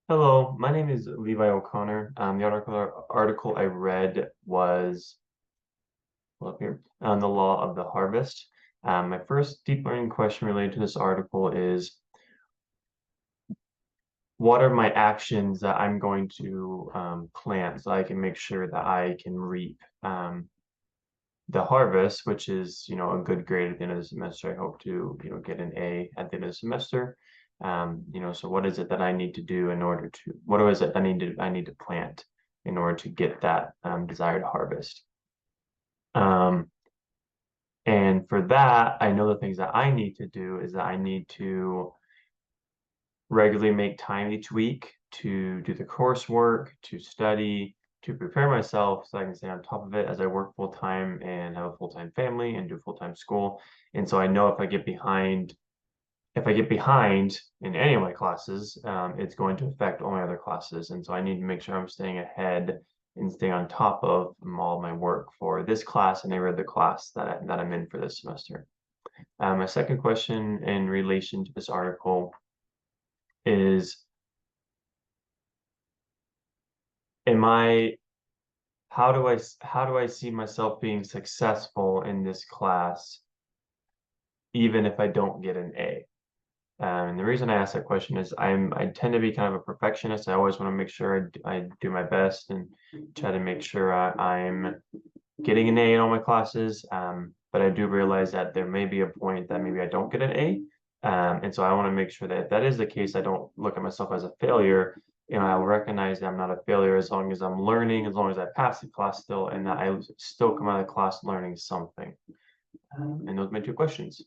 Hello, my name is Levi O'Connor. The article I read was well, up here on the law of the harvest. My first deep learning question related to this article is, what are my actions that I'm going to plant so I can make sure that I can reap the harvest, which is, a good grade at the end of the semester. I hope to, get an A at the end of the semester. So what is it that I need to do in order to, what is it I need to plant in order to get that desired harvest? Um, and for that, I know the things that I need to do is that I need to regularly make time each week to do the coursework, to study, to prepare myself so I can stay on top of it as I work full time and have a full-time family and do full-time school. And so I know if I get behind in any of my classes, it's going to affect all my other classes. And so I need to make sure I'm staying ahead and staying on top of all my work for this class and every other class that I'm in for this semester. My second question in relation to this article is, am I how do I see myself being successful in this class even if I don't get an A? And the reason I ask that question is I tend to be kind of a perfectionist. I always want to make sure I do my best and try to make sure I'm getting an A in all my classes. But I do realize that there may be a point that maybe I don't get an A. And so I want to make sure that if that is the case, I don't look at myself as a failure. I'll recognize that I'm not a failure as long as I'm learning, as long as I pass the class still, and that I still come out of the class learning something. And those are my two questions.